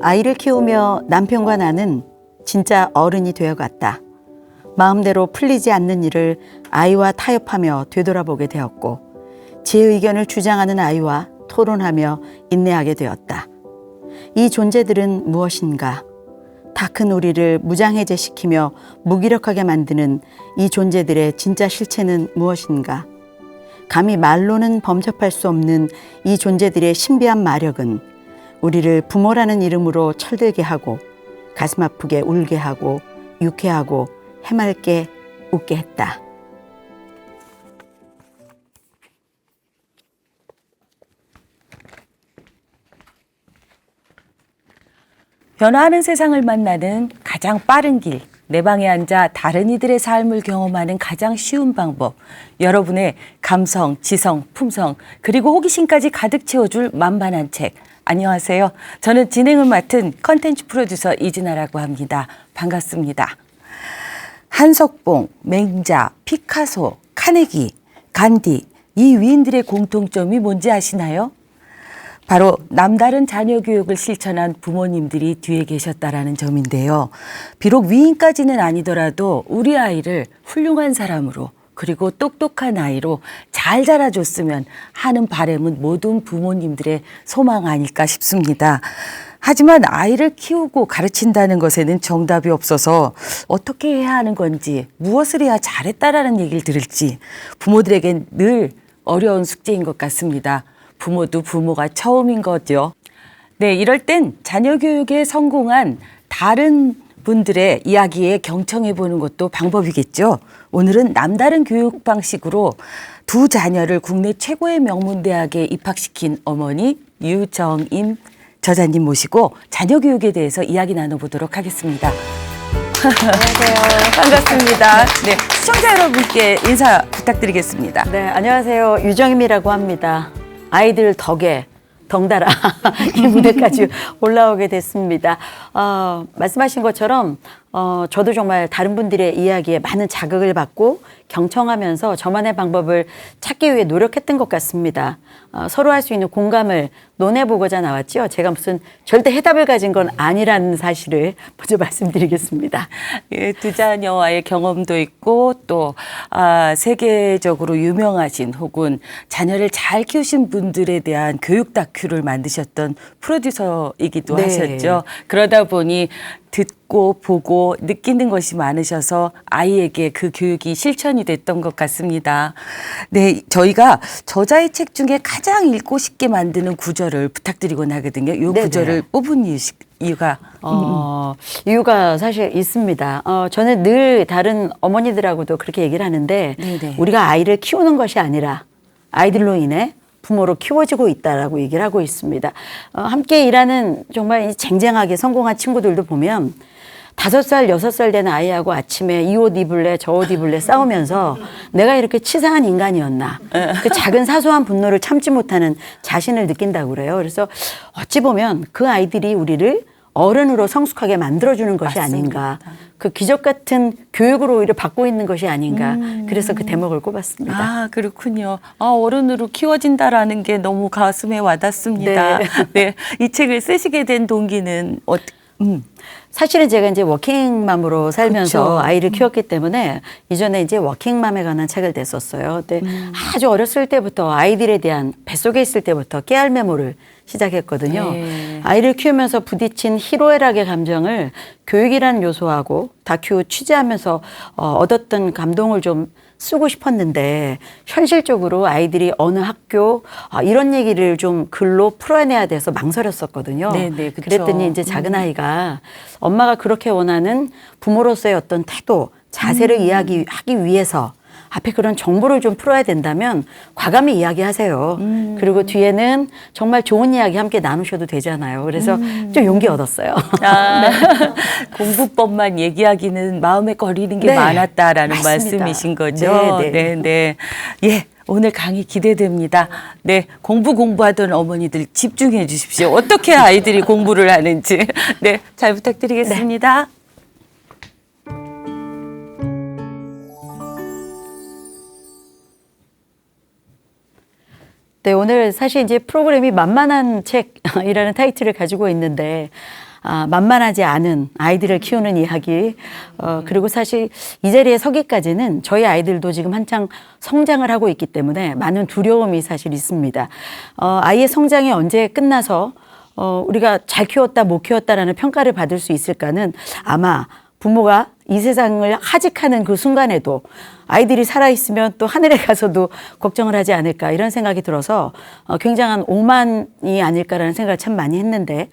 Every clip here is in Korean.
아이를 키우며 남편과 나는 진짜 어른이 되어갔다. 마음대로 풀리지 않는 일을 아이와 타협하며 되돌아보게 되었고, 제 의견을 주장하는 아이와 토론하며 인내하게 되었다. 이 존재들은 무엇인가? 다 큰 우리를 무장해제시키며 무기력하게 만드는 이 존재들의 진짜 실체는 무엇인가? 감히 말로는 범접할 수 없는 이 존재들의 신비한 마력은 우리를 부모라는 이름으로 철들게 하고 가슴 아프게 울게 하고 유쾌하고 해맑게 웃게 했다. 변화하는 세상을 만나는 가장 빠른 길, 내 방에 앉아 다른 이들의 삶을 경험하는 가장 쉬운 방법, 여러분의 감성, 지성, 품성, 그리고 호기심까지 가득 채워줄 만반한 책. 안녕하세요. 저는 진행을 맡은 컨텐츠 프로듀서 이진아라고 합니다. 반갑습니다. 한석봉, 맹자, 피카소, 카네기, 간디, 이 위인들의 공통점이 뭔지 아시나요? 바로 남다른 자녀 교육을 실천한 부모님들이 뒤에 계셨다라는 점인데요. 비록 위인까지는 아니더라도 우리 아이를 훌륭한 사람으로 그리고 똑똑한 아이로 잘 자라줬으면 하는 바람은 모든 부모님들의 소망 아닐까 싶습니다. 하지만 아이를 키우고 가르친다는 것에는 정답이 없어서 어떻게 해야 하는 건지, 무엇을 해야 잘했다라는 얘기를 들을지 부모들에겐 늘 어려운 숙제인 것 같습니다. 부모도 부모가 처음인 거죠. 네, 이럴 땐 자녀 교육에 성공한 다른 분들의 이야기에 경청해 보는 것도 방법이겠죠. 오늘은 남다른 교육 방식으로 두 자녀를 국내 최고의 명문대학에 입학시킨 어머니 유정임 저자님 모시고 자녀 교육에 대해서 이야기 나눠보도록 하겠습니다. 안녕하세요. 반갑습니다. 네, 시청자 여러분께 인사 부탁드리겠습니다. 네, 안녕하세요. 유정임이라고 합니다. 아이들 덕에 덩달아 이 무대까지 올라오게 됐습니다. 말씀하신 것처럼 저도 정말 다른 분들의 이야기에 많은 자극을 받고 경청하면서 저만의 방법을 찾기 위해 노력했던 것 같습니다. 서로 할 수 있는 공감을 논해보고자 나왔죠. 제가 무슨 절대 해답을 가진 건 아니라는 사실을 먼저 말씀드리겠습니다. 예, 두 자녀와의 경험도 있고 또 세계적으로 유명하신 혹은 자녀를 잘 키우신 분들에 대한 교육 다큐를 만드셨던 프로듀서이기도 네. 하셨죠. 그러다 보니 듣고 보고 느끼는 것이 많으셔서 아이에게 그 교육이 실천이 됐던 것 같습니다. 네, 저희가 저자의 책 중에 가장 읽고 싶게 만드는 구절을 부탁드리곤 하거든요. 이 네네. 구절을 뽑은 이유가 이유가 사실 있습니다. 저는 늘 다른 어머니들하고도 그렇게 얘기를 하는데 네네. 우리가 아이를 키우는 것이 아니라 아이들로 인해 부모로 키워지고 있다라고 얘기를 하고 있습니다. 함께 일하는 정말 이 쟁쟁하게 성공한 친구들도 보면 5살, 6살 된 아이하고 아침에 이 옷 입을래, 저 옷 입을래 싸우면서 내가 이렇게 치사한 인간이었나. 그 작은 사소한 분노를 참지 못하는 자신을 느낀다고 그래요. 그래서 어찌 보면 그 아이들이 우리를 어른으로 성숙하게 만들어주는 것이 맞습니다. 아닌가. 그 기적 같은 교육을 오히려 받고 있는 것이 아닌가. 그래서 그 대목을 꼽았습니다. 아, 그렇군요. 어른으로 키워진다라는 게 너무 가슴에 와닿습니다. 네. 네. 이 책을 쓰시게 된 동기는 사실은 제가 이제 워킹맘으로 살면서 그쵸. 아이를 키웠기 때문에 이전에 이제 워킹맘에 관한 책을 냈었어요. 근데 아주 어렸을 때부터 아이들에 대한 뱃속에 있을 때부터 깨알 메모를 시작했거든요. 네. 아이를 키우면서 부딪힌 희로애락의 감정을 교육이라는 요소하고 다큐 취재하면서 얻었던 감동을 좀 쓰고 싶었는데 현실적으로 아이들이 어느 학교 이런 얘기를 좀 글로 풀어내야 돼서 망설였었거든요. 네네, 그쵸. 그랬더니 이제 작은 아이가 엄마가 그렇게 원하는 부모로서의 어떤 태도, 자세를 이야기하기 위해서 앞에 그런 정보를 좀 풀어야 된다면 과감히 이야기하세요. 그리고 뒤에는 정말 좋은 이야기 함께 나누셔도 되잖아요. 그래서 좀 용기 얻었어요. 공부법만 얘기하기는 마음에 거리는 게 네, 많았다라는 맞습니다. 말씀이신 거죠. 네, 네. 네. 예. 오늘 강의 기대됩니다. 네, 공부하던 어머니들 집중해 주십시오. 어떻게 아이들이 공부를 하는지. 네, 잘 부탁드리겠습니다. 네, 오늘 사실 이제 프로그램이 만만한 책이라는 타이틀을 가지고 있는데 만만하지 않은 아이들을 키우는 이야기. 그리고 사실 이 자리에 서기까지는 저희 아이들도 지금 한창 성장을 하고 있기 때문에 많은 두려움이 사실 있습니다. 아이의 성장이 언제 끝나서 우리가 잘 키웠다 못 키웠다라는 평가를 받을 수 있을까는 아마 부모가 이 세상을 하직하는 그 순간에도 아이들이 살아있으면 또 하늘에 가서도 걱정을 하지 않을까 이런 생각이 들어서 굉장한 오만이 아닐까라는 생각을 참 많이 했는데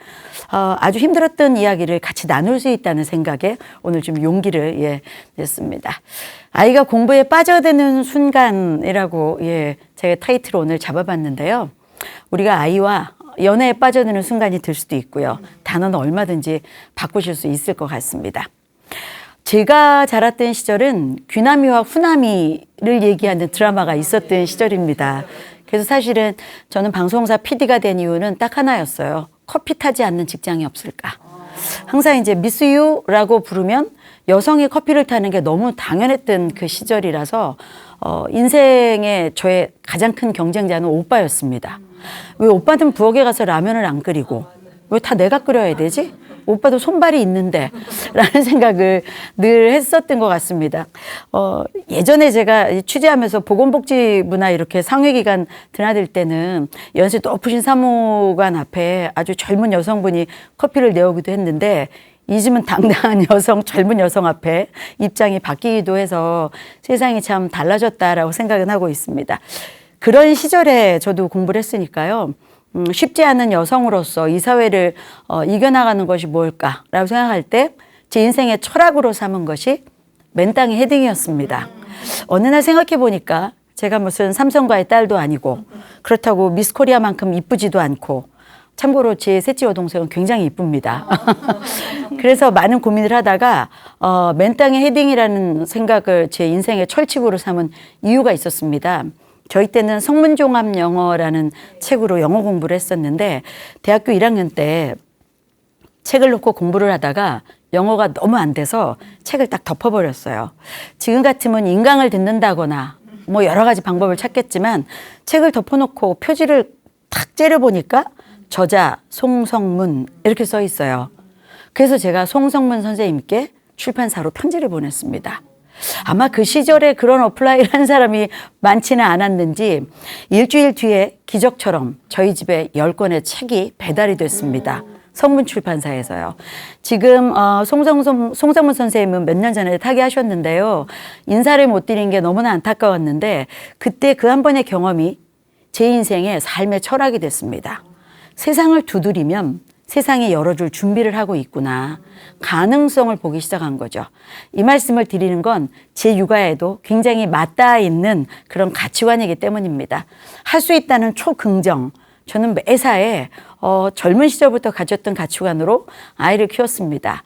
아주 힘들었던 이야기를 같이 나눌 수 있다는 생각에 오늘 좀 용기를 냈습니다. 아이가 공부에 빠져드는 순간이라고 제가 타이틀을 오늘 잡아봤는데요. 우리가 아이와 연애에 빠져드는 순간이 들 수도 있고요. 단어는 얼마든지 바꾸실 수 있을 것 같습니다. 제가 자랐던 시절은 귀남이와 후남이를 얘기하는 드라마가 있었던 시절입니다. 그래서 사실은 저는 방송사 PD가 된 이유는 딱 하나였어요. 커피 타지 않는 직장이 없을까. 항상 이제 미스 유라고 부르면 여성이 커피를 타는 게 너무 당연했던 그 시절이라서 인생의 저의 가장 큰 경쟁자는 오빠였습니다. 왜 오빠는 부엌에 가서 라면을 안 끓이고 왜 다 내가 끓여야 되지? 오빠도 손발이 있는데 라는 생각을 늘 했었던 것 같습니다. 예전에 제가 취재하면서 보건복지부나 이렇게 상회기관 드나들 때는 연세 높으신 사무관 앞에 아주 젊은 여성분이 커피를 내오기도 했는데 요즘은 당당한 젊은 여성 앞에 입장이 바뀌기도 해서 세상이 참 달라졌다라고 생각은 하고 있습니다. 그런 시절에 저도 공부를 했으니까요. 쉽지 않은 여성으로서 이 사회를 이겨나가는 것이 뭘까라고 생각할 때 제 인생의 철학으로 삼은 것이 맨땅에 헤딩이었습니다. 어느 날 생각해 보니까 제가 무슨 삼성과의 딸도 아니고 그렇다고 미스 코리아만큼 이쁘지도 않고 참고로 제 셋째 여동생은 굉장히 이쁩니다. 그래서 많은 고민을 하다가 맨땅에 헤딩이라는 생각을 제 인생의 철칙으로 삼은 이유가 있었습니다. 저희 때는 성문종합영어라는 책으로 영어 공부를 했었는데 대학교 1학년 때 책을 놓고 공부를 하다가 영어가 너무 안 돼서 책을 딱 덮어버렸어요. 지금 같으면 인강을 듣는다거나 뭐 여러 가지 방법을 찾겠지만 책을 덮어놓고 표지를 탁 째려보니까 저자 송성문 이렇게 써 있어요. 그래서 제가 송성문 선생님께 출판사로 편지를 보냈습니다. 아마 그 시절에 그런 어플라이를 한 사람이 많지는 않았는지 일주일 뒤에 기적처럼 저희 집에 10권의 책이 배달이 됐습니다. 성문 출판사에서요. 지금 송성문 선생님은 몇 년 전에 타계하셨는데요. 인사를 못 드린 게 너무나 안타까웠는데 그때 그 한 번의 경험이 제 인생의 삶의 철학이 됐습니다. 세상을 두드리면 세상이 열어줄 준비를 하고 있구나. 가능성을 보기 시작한 거죠. 이 말씀을 드리는 건 제 육아에도 굉장히 맞닿아 있는 그런 가치관이기 때문입니다. 할 수 있다는 초긍정. 저는 매사에 젊은 시절부터 가졌던 가치관으로 아이를 키웠습니다.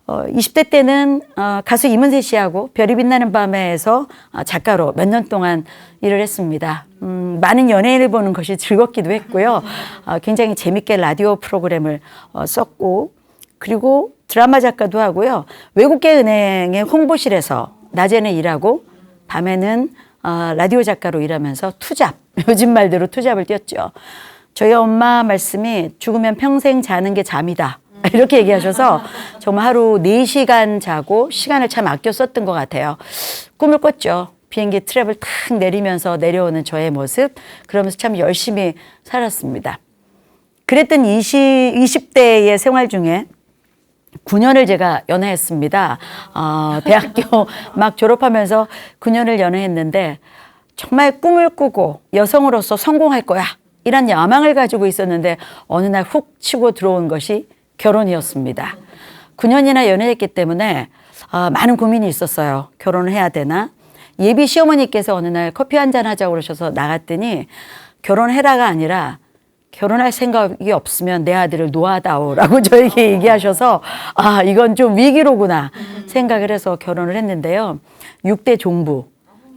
20대 때는 가수 이문세 씨하고 별이 빛나는 밤에서 작가로 몇 년 동안 일을 했습니다. 많은 연예인을 보는 것이 즐겁기도 했고요. 굉장히 재밌게 라디오 프로그램을 썼고 그리고 드라마 작가도 하고요. 외국계 은행의 홍보실에서 낮에는 일하고 밤에는 라디오 작가로 일하면서 투잡, 요즘 말대로 투잡을 뛰었죠. 저희 엄마 말씀이 죽으면 평생 자는 게 잠이다. 이렇게 얘기하셔서 정말 하루 4시간 자고 시간을 참 아껴 썼던 것 같아요. 꿈을 꿨죠. 비행기 트랩을 탁 내리면서 내려오는 저의 모습. 그러면서 참 열심히 살았습니다. 그랬던 20대의 생활 중에 9년을 제가 연애했습니다. 대학교 막 졸업하면서 9년을 연애했는데 정말 꿈을 꾸고 여성으로서 성공할 거야. 이런 야망을 가지고 있었는데 어느 날 훅 치고 들어온 것이 결혼이었습니다. 9년이나 연애했기 때문에 많은 고민이 있었어요. 결혼을 해야 되나? 예비 시어머니께서 어느 날 커피 한잔 하자고 그러셔서 나갔더니 결혼해라가 아니라 결혼할 생각이 없으면 내 아들을 놓아다오라고 저에게 얘기하셔서 이건 좀 위기로구나 생각을 해서 결혼을 했는데요. 6대 종부.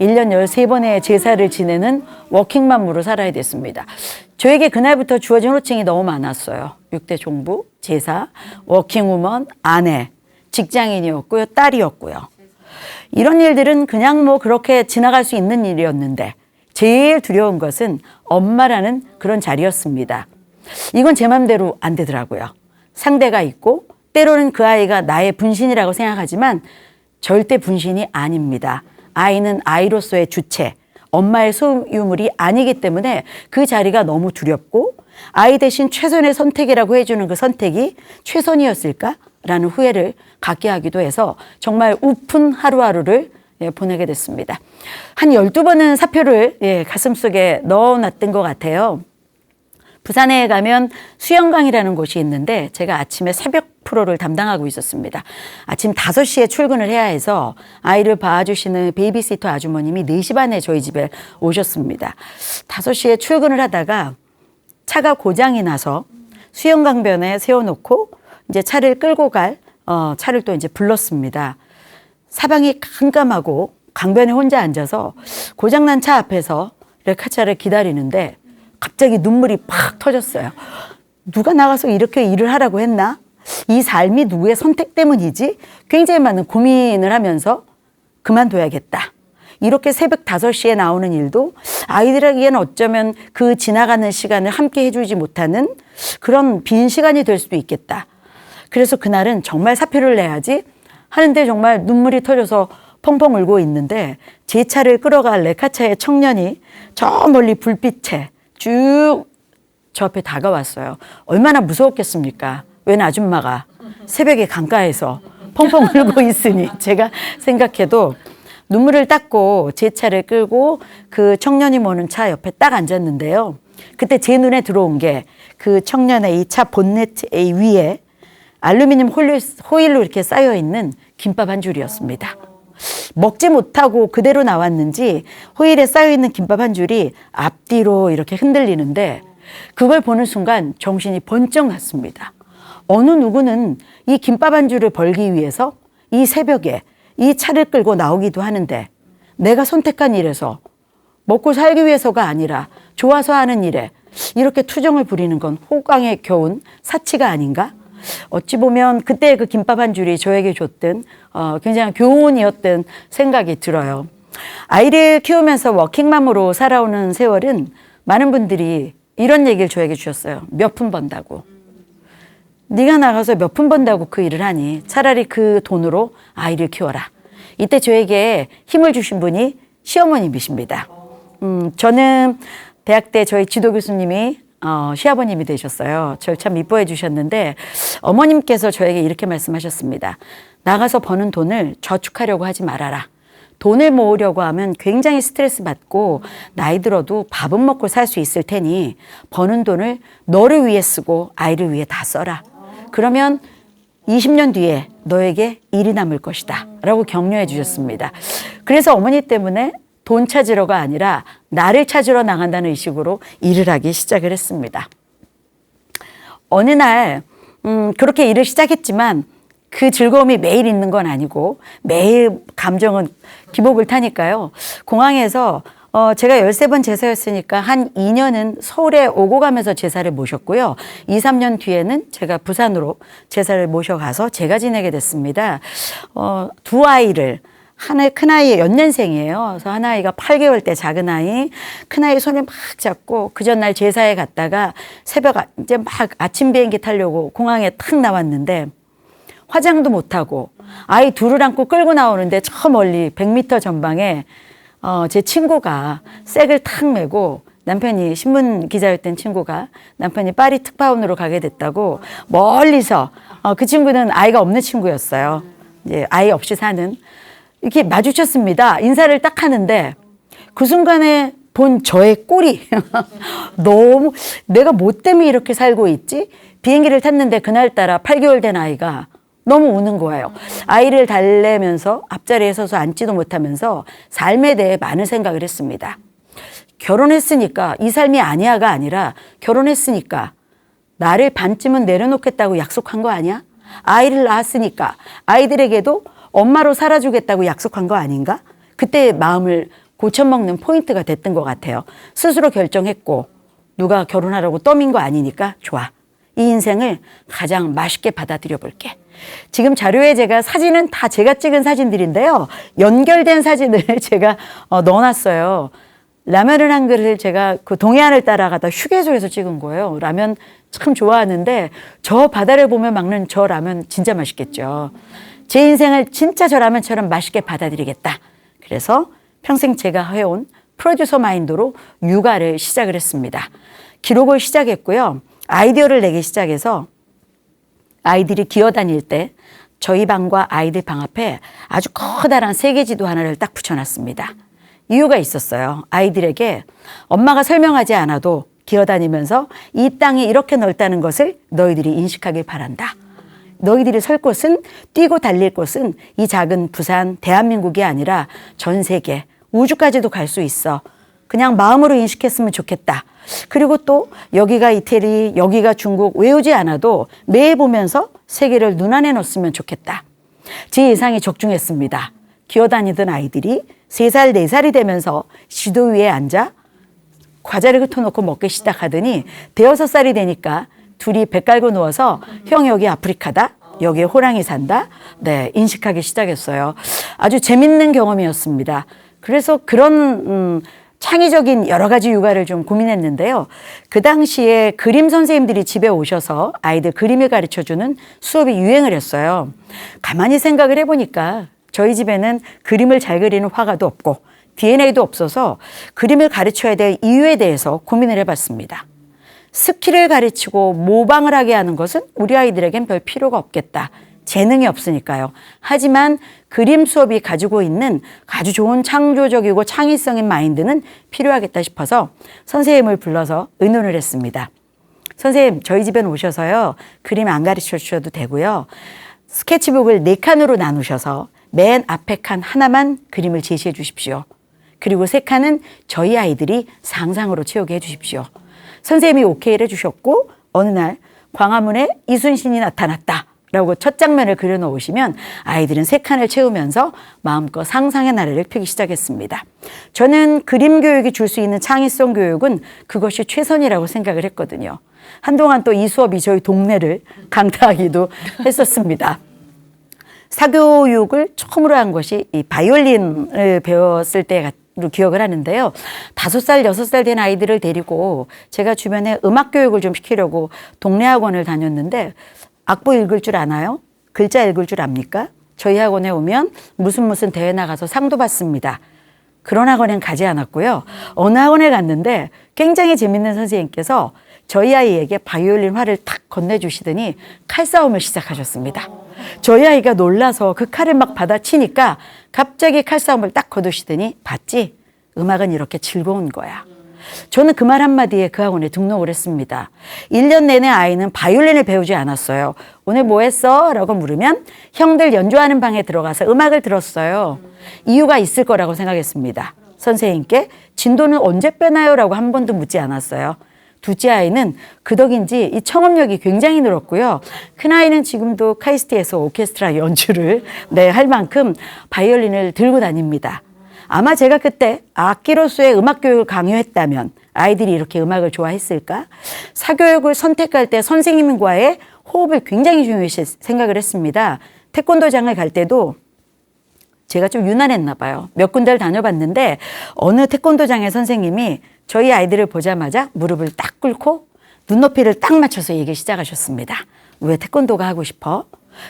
1년 13번의 제사를 지내는 워킹맘으로 살아야 됐습니다. 저에게 그날부터 주어진 호칭이 너무 많았어요. 6대 종부, 제사, 워킹우먼, 아내, 직장인이었고요. 딸이었고요. 이런 일들은 그냥 뭐 그렇게 지나갈 수 있는 일이었는데 제일 두려운 것은 엄마라는 그런 자리였습니다. 이건 제 맘대로 안 되더라고요. 상대가 있고 때로는 그 아이가 나의 분신이라고 생각하지만 절대 분신이 아닙니다. 아이는 아이로서의 주체, 엄마의 소유물이 아니기 때문에 그 자리가 너무 두렵고 아이 대신 최선의 선택이라고 해주는 그 선택이 최선이었을까라는 후회를 갖게 하기도 해서 정말 우픈 하루하루를 보내게 됐습니다. 한 12번은 사표를 가슴속에 넣어놨던 것 같아요. 부산에 가면 수영강이라는 곳이 있는데 제가 아침에 새벽 프로를 담당하고 있었습니다. 아침 5시에 출근을 해야 해서 아이를 봐주시는 베이비시터 아주머님이 4시 반에 저희 집에 오셨습니다. 5시에 출근을 하다가 차가 고장이 나서 수영강변에 세워놓고 이제 차를 끌고 갈 차를 또 이제 불렀습니다. 사방이 깜깜하고 강변에 혼자 앉아서 고장난 차 앞에서 레카차를 기다리는데 갑자기 눈물이 팍 터졌어요. 누가 나가서 이렇게 일을 하라고 했나? 이 삶이 누구의 선택 때문이지? 굉장히 많은 고민을 하면서 그만둬야겠다. 이렇게 새벽 5시에 나오는 일도 아이들에게는 어쩌면 그 지나가는 시간을 함께 해주지 못하는 그런 빈 시간이 될 수도 있겠다. 그래서 그날은 정말 사표를 내야지 하는데 정말 눈물이 터져서 펑펑 울고 있는데 제 차를 끌어갈 레카차의 청년이 저 멀리 불빛에 쭉 저 앞에 다가왔어요. 얼마나 무서웠겠습니까? 웬 아줌마가 새벽에 강가에서 펑펑 울고 있으니 제가 생각해도 눈물을 닦고 제 차를 끌고 그 청년이 모는 차 옆에 딱 앉았는데요. 그때 제 눈에 들어온 게 그 청년의 이 차 본네트 위에 알루미늄 호일로 이렇게 쌓여있는 김밥 한 줄이었습니다. 먹지 못하고 그대로 나왔는지 호일에 쌓여있는 김밥 한 줄이 앞뒤로 이렇게 흔들리는데 그걸 보는 순간 정신이 번쩍 났습니다. 어느 누구는 이 김밥 한 줄을 벌기 위해서 이 새벽에 이 차를 끌고 나오기도 하는데 내가 선택한 일에서 먹고 살기 위해서가 아니라 좋아서 하는 일에 이렇게 투정을 부리는 건 호강에 겨운 사치가 아닌가? 어찌 보면 그때 그 김밥 한 줄이 저에게 줬던 굉장히 교훈이었던 생각이 들어요. 아이를 키우면서 워킹맘으로 살아오는 세월은 많은 분들이 이런 얘기를 저에게 주셨어요. 몇 푼 번다고. 네가 나가서 몇 푼 번다고 그 일을 하니 차라리 그 돈으로 아이를 키워라. 이때 저에게 힘을 주신 분이 시어머님이십니다. 저는 대학 때 저희 지도 교수님이 시아버님이 되셨어요. 저를 참 이뻐해 주셨는데 어머님께서 저에게 이렇게 말씀하셨습니다. 나가서 버는 돈을 저축하려고 하지 말아라. 돈을 모으려고 하면 굉장히 스트레스 받고 나이 들어도 밥은 먹고 살 수 있을 테니 버는 돈을 너를 위해 쓰고 아이를 위해 다 써라. 그러면 20년 뒤에 너에게 일이 남을 것이다 라고 격려해 주셨습니다. 그래서 어머니 때문에 돈 찾으러가 아니라 나를 찾으러 나간다는 의식으로 일을 하기 시작을 했습니다. 어느 날 그렇게 일을 시작했지만 그 즐거움이 매일 있는 건 아니고 매일 감정은 기복을 타니까요. 공항에서 제가 13번 제사였으니까 한 2년은 서울에 오고 가면서 제사를 모셨고요. 2, 3년 뒤에는 제가 부산으로 제사를 모셔가서 제가 지내게 됐습니다. 두 아이를 하나의 큰아이 연년생이에요. 그래서 하나이가 8개월 때 작은아이, 큰아이 손을 막 잡고 그 전날 제사에 갔다가 새벽 이제 막 아침 비행기 타려고 공항에 탁 나왔는데 화장도 못하고 아이 둘을 안고 끌고 나오는데 저 멀리 100m 전방에 제 친구가 색을 탁 메고 남편이 신문 기자였던 친구가 남편이 파리 특파원으로 가게 됐다고 멀리서 그 친구는 아이가 없는 친구였어요. 이제 아이 없이 사는 이렇게 마주쳤습니다. 인사를 딱 하는데 그 순간에 본 저의 꼴이 너무 내가 뭐 때문에 이렇게 살고 있지? 비행기를 탔는데 그날따라 8개월 된 아이가 너무 우는 거예요. 아이를 달래면서 앞자리에 서서 앉지도 못하면서 삶에 대해 많은 생각을 했습니다. 결혼했으니까 이 삶이 아니야가 아니라 결혼했으니까 나를 반쯤은 내려놓겠다고 약속한 거 아니야? 아이를 낳았으니까 아이들에게도 엄마로 살아주겠다고 약속한 거 아닌가? 그때 마음을 고쳐먹는 포인트가 됐던 것 같아요. 스스로 결정했고 누가 결혼하라고 떠민 거 아니니까 좋아. 이 인생을 가장 맛있게 받아들여 볼게. 지금 자료에 제가 사진은 다 제가 찍은 사진들인데요. 연결된 사진을 제가 넣어놨어요. 라면을 한 그릇을 제가 그 동해안을 따라가다 휴게소에서 찍은 거예요. 라면 참 좋아하는데 저 바다를 보며 먹는 저 라면 진짜 맛있겠죠. 제 인생을 진짜 저 라면처럼 맛있게 받아들이겠다. 그래서 평생 제가 해온 프로듀서 마인드로 육아를 시작을 했습니다. 기록을 시작했고요. 아이디어를 내기 시작해서 아이들이 기어다닐 때 저희 방과 아이들 방 앞에 아주 커다란 세계지도 하나를 딱 붙여놨습니다. 이유가 있었어요. 아이들에게 엄마가 설명하지 않아도 기어다니면서 이 땅이 이렇게 넓다는 것을 너희들이 인식하길 바란다. 너희들이 설 곳은, 뛰고 달릴 곳은 이 작은 부산, 대한민국이 아니라 전 세계, 우주까지도 갈 수 있어. 그냥 마음으로 인식했으면 좋겠다. 그리고 또 여기가 이태리, 여기가 중국 외우지 않아도 매일 보면서 세계를 눈안에 넣었으면 좋겠다. 제 예상이 적중했습니다. 기어다니던 아이들이 3살, 4살이 되면서 지도 위에 앉아 과자를 흩어놓고 먹기 시작하더니 5살이 되니까 둘이 배 깔고 누워서 형 여기 아프리카다. 여기에 호랑이 산다. 네, 인식하기 시작했어요. 아주 재밌는 경험이었습니다. 그래서 그런 창의적인 여러 가지 육아를 좀 고민했는데요. 그 당시에 그림 선생님들이 집에 오셔서 아이들 그림을 가르쳐주는 수업이 유행을 했어요. 가만히 생각을 해보니까 저희 집에는 그림을 잘 그리는 화가도 없고 DNA도 없어서 그림을 가르쳐야 될 이유에 대해서 고민을 해봤습니다. 스킬을 가르치고 모방을 하게 하는 것은 우리 아이들에겐 별 필요가 없겠다. 재능이 없으니까요. 하지만 그림 수업이 가지고 있는 아주 좋은 창조적이고 창의성인 마인드는 필요하겠다 싶어서 선생님을 불러서 의논을 했습니다. 선생님, 저희 집에 오셔서요. 그림 안 가르쳐 주셔도 되고요. 스케치북을 4칸으로 나누셔서 맨 앞에 칸 하나만 그림을 제시해 주십시오. 그리고 3칸은 저희 아이들이 상상으로 채우게 해 주십시오. 선생님이 오케이를 해주셨고 어느 날 광화문에 이순신이 나타났다 라고 첫 장면을 그려놓으시면 아이들은 3칸을 채우면서 마음껏 상상의 나래를 펴기 시작했습니다. 저는 그림 교육이 줄 수 있는 창의성 교육은 그것이 최선이라고 생각을 했거든요. 한동안 또 이 수업이 저희 동네를 강타하기도 했었습니다. 사교육을 처음으로 한 것이 이 바이올린을 배웠을 때 기억을 하는데요. 5살, 6살 된 아이들을 데리고 제가 주변에 음악 교육을 좀 시키려고 동네 학원을 다녔는데 악보 읽을 줄 아나요? 글자 읽을 줄 압니까? 저희 학원에 오면 무슨 대회 나가서 상도 받습니다. 그런 학원엔 가지 않았고요. 어느 학원에 갔는데 굉장히 재밌는 선생님께서 저희 아이에게 바이올린 활을 탁 건네주시더니 칼싸움을 시작하셨습니다. 저희 아이가 놀라서 그 칼을 막 받아치니까 갑자기 칼싸움을 딱 거두시더니 봤지? 음악은 이렇게 즐거운 거야. 저는 그 말 한마디에 그 학원에 등록을 했습니다. 1년 내내 아이는 바이올린을 배우지 않았어요. 오늘 뭐 했어? 라고 물으면 형들 연주하는 방에 들어가서 음악을 들었어요. 이유가 있을 거라고 생각했습니다. 선생님께 진도는 언제 빼나요? 라고 한 번도 묻지 않았어요. 둘째 아이는 그 덕인지 이 청음력이 굉장히 늘었고요. 큰아이는 지금도 카이스트에서 오케스트라 연주를 할 만큼 바이올린을 들고 다닙니다. 아마 제가 그때 악기로서의 음악 교육을 강요했다면 아이들이 이렇게 음악을 좋아했을까? 사교육을 선택할 때 선생님과의 호흡을 굉장히 중요시 생각을 했습니다. 태권도장을 갈 때도 제가 좀 유난했나 봐요. 몇 군데를 다녀봤는데 어느 태권도장의 선생님이 저희 아이들을 보자마자 무릎을 딱 꿇고 눈높이를 딱 맞춰서 얘기 시작하셨습니다. 왜 태권도가 하고 싶어?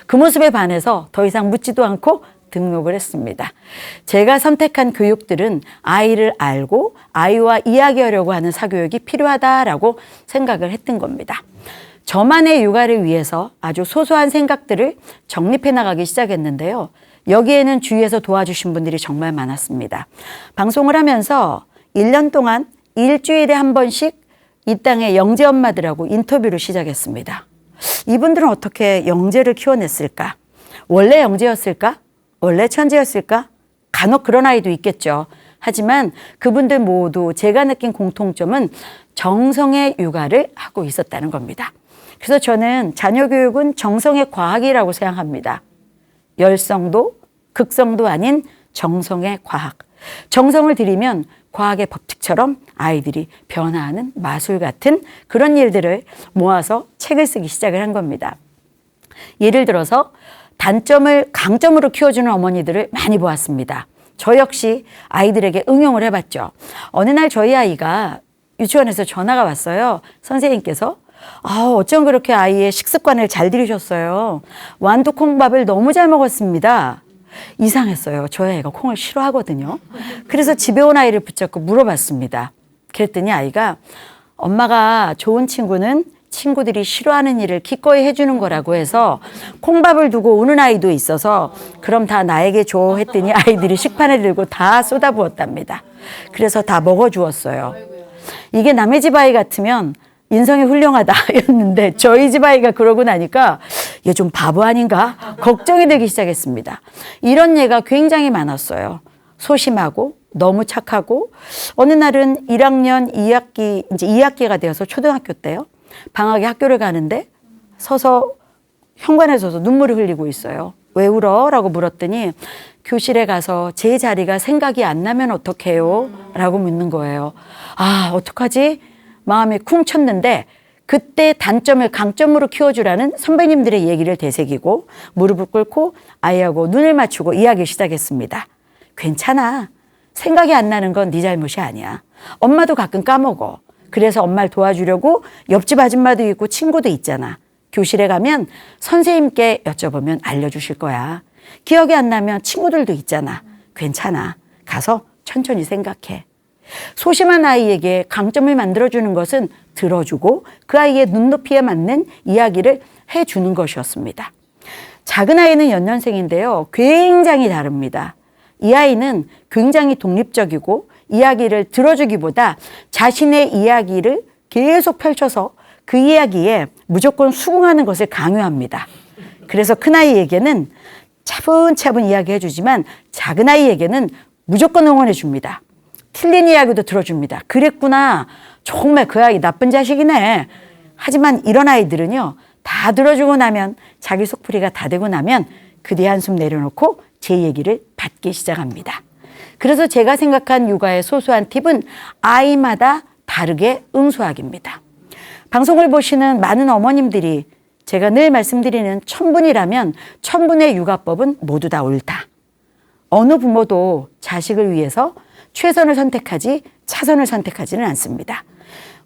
그 모습에 반해서 더 이상 묻지도 않고 등록을 했습니다. 제가 선택한 교육들은 아이를 알고 아이와 이야기하려고 하는 사교육이 필요하다라고 생각을 했던 겁니다. 저만의 육아를 위해서 아주 소소한 생각들을 정립해 나가기 시작했는데요. 여기에는 주위에서 도와주신 분들이 정말 많았습니다. 방송을 하면서 1년 동안 일주일에 한 번씩 이 땅의 영재 엄마들하고 인터뷰를 시작했습니다. 이분들은 어떻게 영재를 키워냈을까? 원래 영재였을까? 원래 천재였을까? 간혹 그런 아이도 있겠죠. 하지만 그분들 모두 제가 느낀 공통점은 정성의 육아를 하고 있었다는 겁니다. 그래서 저는 자녀 교육은 정성의 과학이라고 생각합니다. 열성도 극성도 아닌 정성의 과학. 정성을 들이면 과학의 법칙처럼 아이들이 변화하는 마술 같은 그런 일들을 모아서 책을 쓰기 시작을 한 겁니다. 예를 들어서 단점을 강점으로 키워주는 어머니들을 많이 보았습니다. 저 역시 아이들에게 응용을 해봤죠. 어느 날 저희 아이가 유치원에서 전화가 왔어요. 선생님께서 어쩜 그렇게 아이의 식습관을 잘 들이셨어요. 완두콩밥을 너무 잘 먹었습니다. 이상했어요. 저희 아이가 콩을 싫어하거든요. 그래서 집에 온 아이를 붙잡고 물어봤습니다. 그랬더니 아이가 엄마가 좋은 친구는 친구들이 싫어하는 일을 기꺼이 해주는 거라고 해서 콩밥을 두고 오는 아이도 있어서 그럼 다 나에게 줘 했더니 아이들이 식판을 들고 다 쏟아부었답니다. 그래서 다 먹어주었어요. 이게 남의 집 아이 같으면 인성이 훌륭하다 였는데 저희 집 아이가 그러고 나니까 얘 좀 바보 아닌가 걱정이 되기 시작했습니다. 이런 예가 굉장히 많았어요. 소심하고 너무 착하고 어느 날은 1학년 2학기 이제 2학기가 되어서 초등학교 때요. 방학에 학교를 가는데 서서 현관에 서서 눈물을 흘리고 있어요. 왜 울어? 라고 물었더니 교실에 가서 제 자리가 생각이 안 나면 어떡해요? 라고 묻는 거예요. 어떡하지? 마음이 쿵 쳤는데 그때 단점을 강점으로 키워주라는 선배님들의 얘기를 되새기고 무릎을 꿇고 아이하고 눈을 맞추고 이야기를 시작했습니다. 괜찮아. 생각이 안 나는 건 네 잘못이 아니야. 엄마도 가끔 까먹어. 그래서 엄마를 도와주려고 옆집 아줌마도 있고 친구도 있잖아. 교실에 가면 선생님께 여쭤보면 알려주실 거야. 기억이 안 나면 친구들도 있잖아. 괜찮아. 가서 천천히 생각해. 소심한 아이에게 강점을 만들어주는 것은 들어주고 그 아이의 눈높이에 맞는 이야기를 해주는 것이었습니다. 작은 아이는 연년생인데요. 굉장히 다릅니다. 이 아이는 굉장히 독립적이고 이야기를 들어주기보다 자신의 이야기를 계속 펼쳐서 그 이야기에 무조건 수긍하는 것을 강요합니다. 그래서 큰아이에게는 차분차분 이야기해 주지만 작은 아이에게는 무조건 응원해 줍니다. 틀린 이야기도 들어줍니다. 그랬구나. 정말 그 아이 나쁜 자식이네. 하지만 이런 아이들은요. 다 들어주고 나면 자기 속풀이가 다 되고 나면 그 뒤에 한숨 내려놓고 제 얘기를 받기 시작합니다. 그래서 제가 생각한 육아의 소소한 팁은 아이마다 다르게 응수하기입니다. 방송을 보시는 많은 어머님들이 제가 늘 말씀드리는 1000분이라면 1000분의 육아법은 모두 다 옳다. 어느 부모도 자식을 위해서 최선을 선택하지 차선을 선택하지는 않습니다.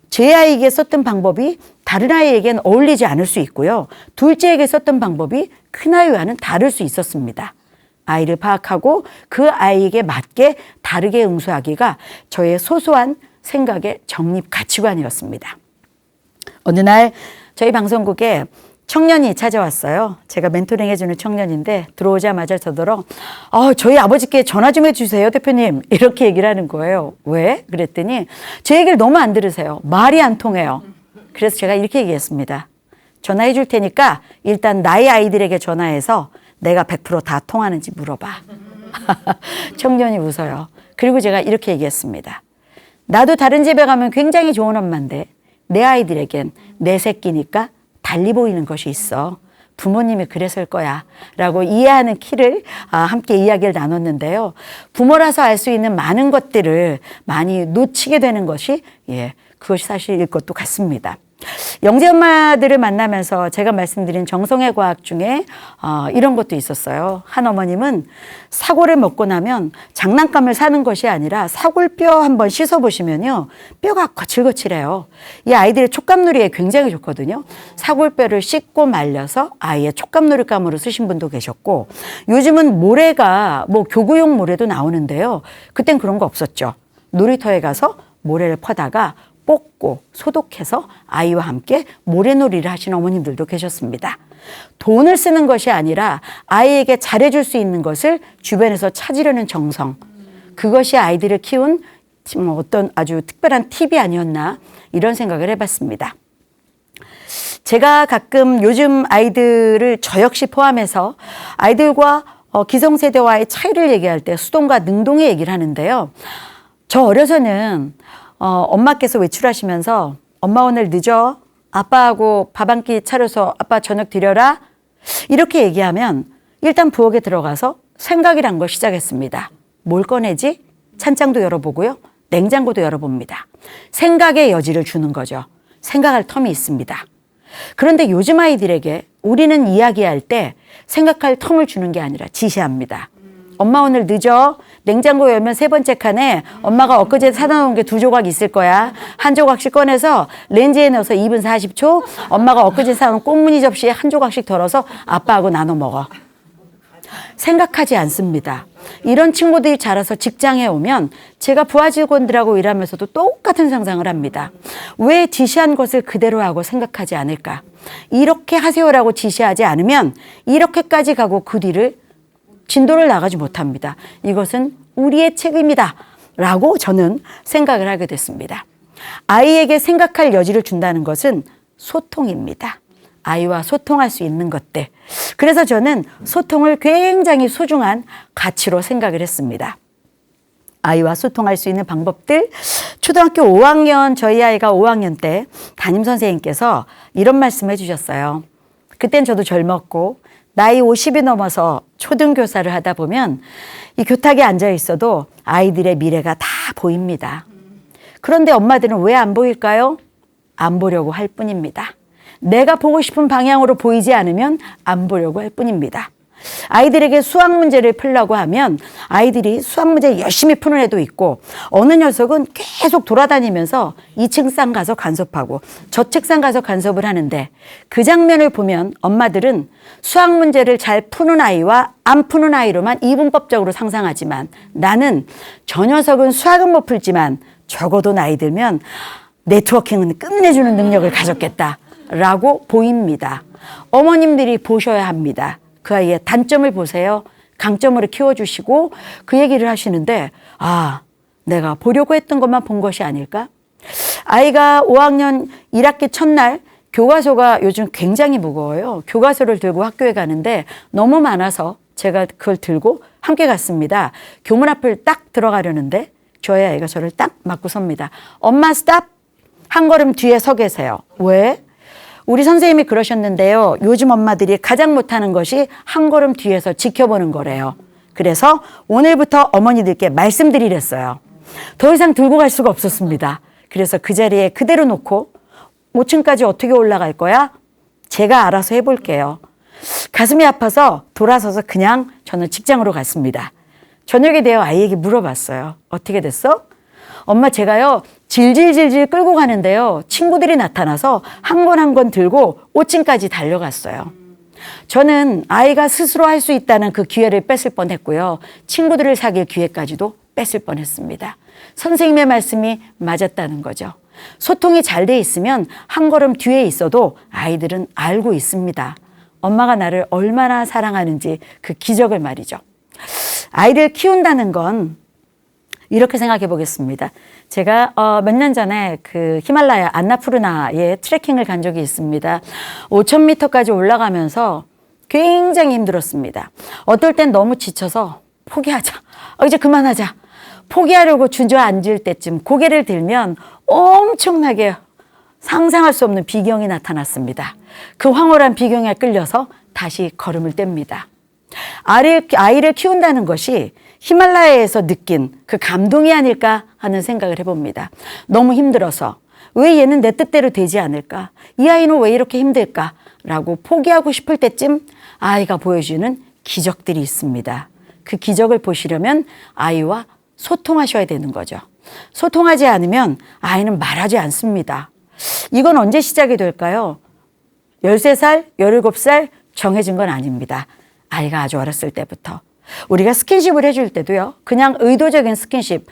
제 아이에게 썼던 방법이 다른 아이에겐 어울리지 않을 수 있고요. 둘째에게 썼던 방법이 큰아이와는 다를 수 있었습니다. 아이를 파악하고 그 아이에게 맞게 다르게 응수하기가 저의 소소한 생각의 정립 가치관이었습니다. 어느 날 저희 방송국에 청년이 찾아왔어요. 제가 멘토링 해주는 청년인데 들어오자마자 저더러 저희 아버지께 전화 좀 해주세요 대표님 이렇게 얘기를 하는 거예요. 왜? 그랬더니 제 얘기를 너무 안 들으세요. 말이 안 통해요. 그래서 제가 이렇게 얘기했습니다. 전화해 줄 테니까 일단 나의 아이들에게 전화해서 내가 100% 다 통하는지 물어봐. 청년이 웃어요. 그리고 제가 이렇게 얘기했습니다. 나도 다른 집에 가면 굉장히 좋은 엄마인데 내 아이들에겐 내 새끼니까 달리 보이는 것이 있어. 부모님이 그랬을 거야. 라고 이해하는 키를 함께 이야기를 나눴는데요. 부모라서 알 수 있는 많은 것들을 많이 놓치게 되는 것이 그것이 사실일 것도 같습니다. 영재 엄마들을 만나면서 제가 말씀드린 정성의 과학 중에 이런 것도 있었어요. 한 어머님은 사골을 먹고 나면 장난감을 사는 것이 아니라 사골뼈 한번 씻어보시면요. 뼈가 거칠거칠해요. 이 아이들의 촉감놀이에 굉장히 좋거든요. 사골뼈를 씻고 말려서 아이의 촉감놀이감으로 쓰신 분도 계셨고 요즘은 모래가 교구용 모래도 나오는데요. 그땐 그런 거 없었죠. 놀이터에 가서 모래를 퍼다가 뽑고 소독해서 아이와 함께 모래놀이를 하시는 어머님들도 계셨습니다. 돈을 쓰는 것이 아니라 아이에게 잘해줄 수 있는 것을 주변에서 찾으려는 정성. 그것이 아이들을 키운 어떤 아주 특별한 팁이 아니었나 이런 생각을 해봤습니다. 제가 가끔 요즘 아이들을 저 역시 포함해서 아이들과 기성세대와의 차이를 얘기할 때 수동과 능동의 얘기를 하는데요. 저 어려서는 엄마께서 외출하시면서 엄마 오늘 늦어. 아빠하고 밥 한 끼 차려서 아빠 저녁 드려라. 이렇게 얘기하면 일단 부엌에 들어가서 생각이란 걸 시작했습니다. 뭘 꺼내지? 찬장도 열어보고요. 냉장고도 열어봅니다. 생각의 여지를 주는 거죠. 생각할 텀이 있습니다. 그런데 요즘 아이들에게 우리는 이야기할 때 생각할 텀을 주는 게 아니라 지시합니다. 엄마 오늘 늦어. 냉장고 열면 세 번째 칸에 엄마가 엊그제 사다 놓은 게 2조각 있을 거야. 한 조각씩 꺼내서 렌즈에 넣어서 2분 40초. 엄마가 엊그제 사온 꽃무늬 접시에 한 조각씩 덜어서 아빠하고 나눠 먹어. 생각하지 않습니다. 이런 친구들이 자라서 직장에 오면 제가 부하 직원들하고 일하면서도 똑같은 상상을 합니다. 왜 지시한 것을 그대로 하고 생각하지 않을까? 이렇게 하세요라고 지시하지 않으면 이렇게까지 가고 그 뒤를 진도를 나가지 못합니다. 이것은 우리의 책임이다 라고 저는 생각을 하게 됐습니다. 아이에게 생각할 여지를 준다는 것은 소통입니다. 아이와 소통할 수 있는 것들. 그래서 저는 소통을 굉장히 소중한 가치로 생각을 했습니다. 아이와 소통할 수 있는 방법들. 초등학교 5학년, 저희 아이가 5학년 때 담임선생님께서 이런 말씀 해주셨어요. 그땐 저도 젊었고 나이 50이 넘어서 초등교사를 하다 보면 이 교탁에 앉아 있어도 아이들의 미래가 다 보입니다. 그런데 엄마들은 왜 안 보일까요? 안 보려고 할 뿐입니다. 내가 보고 싶은 방향으로 보이지 않으면 안 보려고 할 뿐입니다. 아이들에게 수학 문제를 풀려고 하면 아이들이 수학 문제 열심히 푸는 애도 있고 어느 녀석은 계속 돌아다니면서 이 책상 가서 간섭하고 저 책상 가서 간섭을 하는데 그 장면을 보면 엄마들은 수학 문제를 잘 푸는 아이와 안 푸는 아이로만 이분법적으로 상상하지만 나는 저 녀석은 수학은 못 풀지만 적어도 나이 들면 네트워킹은 끝내주는 능력을 가졌겠다 라고 보입니다. 어머님들이 보셔야 합니다. 그 아이의 단점을 보세요. 강점으로 키워주시고 그 얘기를 하시는데 내가 보려고 했던 것만 본 것이 아닐까? 아이가 5학년 1학기 첫날 교과서가 요즘 굉장히 무거워요. 교과서를 들고 학교에 가는데 너무 많아서 제가 그걸 들고 함께 갔습니다. 교문 앞을 딱 들어가려는데 저희 아이가 저를 딱 맞고 섭니다. 엄마 스탑! 한 걸음 뒤에 서 계세요. 왜? 우리 선생님이 그러셨는데요. 요즘 엄마들이 가장 못하는 것이 한 걸음 뒤에서 지켜보는 거래요. 그래서 오늘부터 어머니들께 말씀드리랬어요. 더 이상 들고 갈 수가 없었습니다. 그래서 그 자리에 그대로 놓고 5층까지 어떻게 올라갈 거야? 제가 알아서 해볼게요. 가슴이 아파서 돌아서서 그냥 저는 직장으로 갔습니다. 저녁에 되어 아이에게 물어봤어요. 어떻게 됐어? 엄마 제가요 질질질질 끌고 가는데요. 친구들이 나타나서 한 권 한 권 들고 5층까지 달려갔어요. 저는 아이가 스스로 할 수 있다는 그 기회를 뺏을 뻔했고요. 친구들을 사귈 기회까지도 뺏을 뻔했습니다. 선생님의 말씀이 맞았다는 거죠. 소통이 잘 돼 있으면 한 걸음 뒤에 있어도 아이들은 알고 있습니다. 엄마가 나를 얼마나 사랑하는지 그 기적을 말이죠. 아이를 키운다는 건 이렇게 생각해 보겠습니다. 제가 몇 년 전에 그 히말라야 안나푸르나에 트레킹을 간 적이 있습니다. 5,000m까지 올라가면서 굉장히 힘들었습니다. 어떨 땐 너무 지쳐서 포기하자. 이제 그만하자. 포기하려고 주저앉을 때쯤 고개를 들면 엄청나게 상상할 수 없는 비경이 나타났습니다. 그 황홀한 비경에 끌려서 다시 걸음을 뗍니다. 아이를 키운다는 것이 히말라야에서 느낀 그 감동이 아닐까 하는 생각을 해봅니다. 너무 힘들어서 왜 얘는 내 뜻대로 되지 않을까? 이 아이는 왜 이렇게 힘들까? 라고 포기하고 싶을 때쯤 아이가 보여주는 기적들이 있습니다. 그 기적을 보시려면 아이와 소통하셔야 되는 거죠. 소통하지 않으면 아이는 말하지 않습니다. 이건 언제 시작이 될까요? 13살, 17살 정해진 건 아닙니다. 아이가 아주 어렸을 때부터. 우리가 스킨십을 해줄 때도요. 그냥 의도적인 스킨십.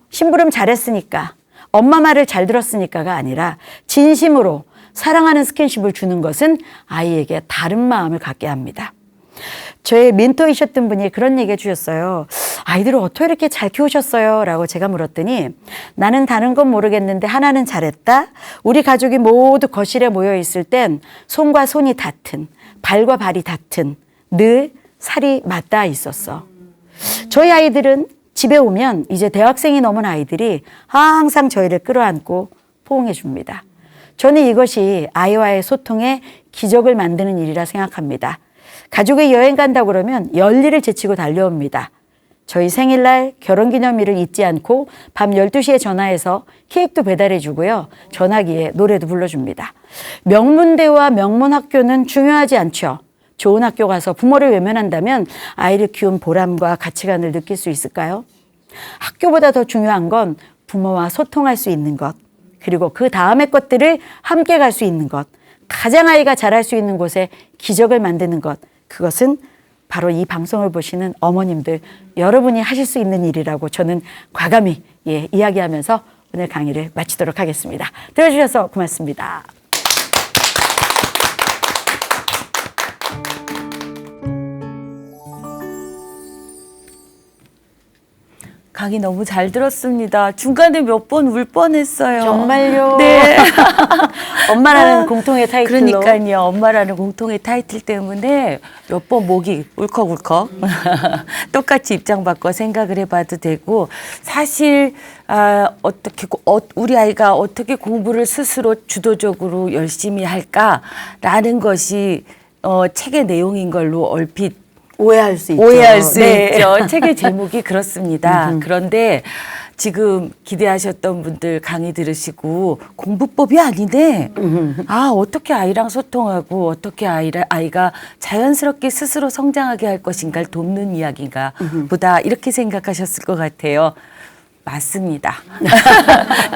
심부름 잘했으니까, 엄마 말을 잘 들었으니까가 아니라 진심으로 사랑하는 스킨십을 주는 것은 아이에게 다른 마음을 갖게 합니다. 저의 멘토이셨던 분이 그런 얘기 해주셨어요. 아이들을 어떻게 이렇게 잘 키우셨어요? 라고 제가 물었더니 나는 다른 건 모르겠는데 하나는 잘했다. 우리 가족이 모두 거실에 모여 있을 땐 손과 손이 닿든 발과 발이 닿든 늘 살이 맞닿아 있었어. 저희 아이들은 집에 오면 이제 대학생이 넘은 아이들이 항상 저희를 끌어안고 포옹해 줍니다. 저는 이것이 아이와의 소통에 기적을 만드는 일이라 생각합니다. 가족이 여행 간다 그러면 열일을 제치고 달려옵니다. 저희 생일날 결혼기념일을 잊지 않고 밤 12시에 전화해서 케이크도 배달해 주고요. 전화기에 노래도 불러줍니다. 명문대와 명문학교는 중요하지 않죠. 좋은 학교 가서 부모를 외면한다면 아이를 키운 보람과 가치관을 느낄 수 있을까요? 학교보다 더 중요한 건 부모와 소통할 수 있는 것, 그리고 그 다음의 것들을 함께 갈 수 있는 것, 가장 아이가 잘할 수 있는 곳에 기적을 만드는 것, 그것은 바로 이 방송을 보시는 어머님들 여러분이 하실 수 있는 일이라고 저는 과감히 이야기하면서 오늘 강의를 마치도록 하겠습니다. 들어주셔서 고맙습니다. 강의 너무 잘 들었습니다. 중간에 몇 번 울 뻔했어요. 정말요? 네. 엄마라는 공통의 타이틀로. 그러니까요. 엄마라는 공통의 타이틀 때문에 몇 번 목이 울컥울컥 똑같이 입장 바꿔 생각을 해봐도 되고 사실 어떻게 우리 아이가 어떻게 공부를 스스로 주도적으로 열심히 할까라는 것이 책의 내용인 걸로 얼핏 오해할 수 있죠. 오해할 수 네. 있죠. 책의 제목이 그렇습니다. 그런데 지금 기대하셨던 분들 강의 들으시고 공부법이 아니네. 어떻게 아이랑 소통하고 어떻게 아이가 자연스럽게 스스로 성장하게 할 것인가를 돕는 이야기인가 보다 이렇게 생각하셨을 것 같아요. 맞습니다.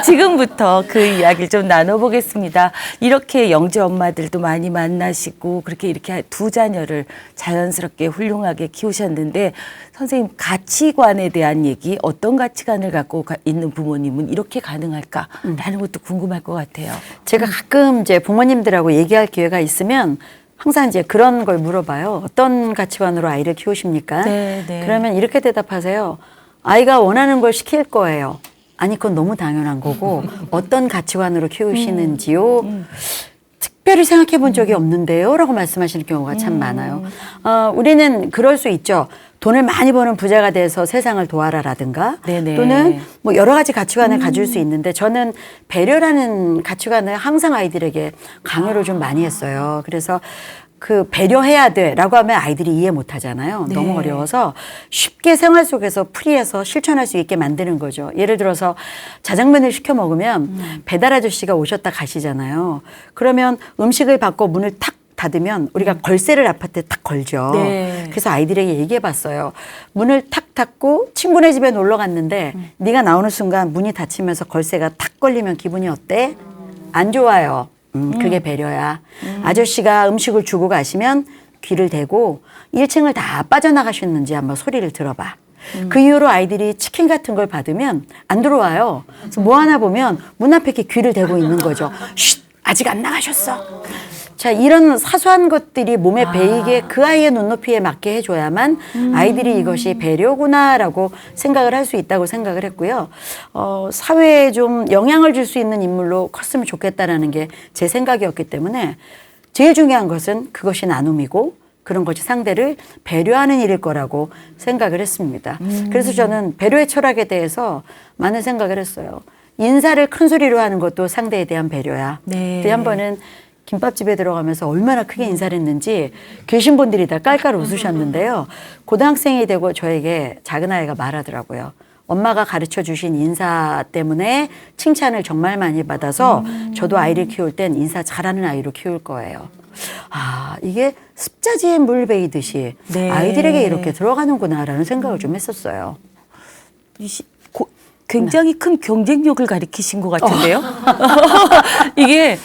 지금부터 그 이야기를 좀 나눠보겠습니다. 이렇게 영재 엄마들도 많이 만나시고 그렇게 이렇게 두 자녀를 자연스럽게 훌륭하게 키우셨는데 선생님 가치관에 대한 얘기 어떤 가치관을 갖고 있는 부모님은 이렇게 가능할까라는 것도 궁금할 것 같아요. 제가 가끔 이제 부모님들하고 얘기할 기회가 있으면 항상 이제 그런 걸 물어봐요. 어떤 가치관으로 아이를 키우십니까? 네, 네. 그러면 이렇게 대답하세요. 아이가 원하는 걸 시킬 거예요. 아니, 그건 너무 당연한 거고, 어떤 가치관으로 키우시는지요? 특별히 생각해 본 적이 없는데요? 라고 말씀하시는 경우가 참 많아요. 우리는 그럴 수 있죠. 돈을 많이 버는 부자가 돼서 세상을 도와라라든가, 네네. 또는 뭐 여러 가지 가치관을 가질 수 있는데, 저는 배려라는 가치관을 항상 아이들에게 강요를 좀 많이 했어요. 그래서 그 배려해야 돼라고 하면 아이들이 이해 못 하잖아요. 네. 너무 어려워서 쉽게 생활 속에서 풀이해서 실천할 수 있게 만드는 거죠. 예를 들어서 자장면을 시켜 먹으면 배달 아저씨가 오셨다 가시잖아요. 그러면 음식을 받고 문을 탁 닫으면 우리가 걸쇠를 아파트에 탁 걸죠. 네. 그래서 아이들에게 얘기해 봤어요. 문을 탁 닫고 친구네 집에 놀러 갔는데 네가 나오는 순간 문이 닫히면서 걸쇠가 탁 걸리면 기분이 어때? 안 좋아요. 그게 배려야. 아저씨가 음식을 주고 가시면 귀를 대고 1층을 다 빠져나가셨는지 한번 소리를 들어봐. 그 이후로 아이들이 치킨 같은 걸 받으면 안 들어와요. 그래서 뭐 하나 보면 문 앞에 이렇게 귀를 대고 있는 거죠. 쉿! 아직 안 나가셨어. 자, 이런 사소한 것들이 몸에 배이게 그 아이의 눈높이에 맞게 해줘야만 아이들이 이것이 배려구나라고 생각을 할 수 있다고 생각을 했고요. 사회에 좀 영향을 줄 수 있는 인물로 컸으면 좋겠다라는 게 제 생각이었기 때문에 제일 중요한 것은 그것이 나눔이고 그런 것이 상대를 배려하는 일일 거라고 생각을 했습니다. 그래서 저는 배려의 철학에 대해서 많은 생각을 했어요. 인사를 큰 소리로 하는 것도 상대에 대한 배려야. 네. 한 번은 김밥집에 들어가면서 얼마나 크게 인사를 했는지 계신 분들이 다 깔깔 웃으셨는데요. 고등학생이 되고 저에게 작은 아이가 말하더라고요. 엄마가 가르쳐 주신 인사 때문에 칭찬을 정말 많이 받아서 저도 아이를 키울 땐 인사 잘하는 아이로 키울 거예요. 이게 습자지에 물 베이듯이 네. 아이들에게 이렇게 들어가는구나라는 생각을 좀 했었어요. 굉장히 큰 경쟁력을 가리키신 것 같은데요. 이게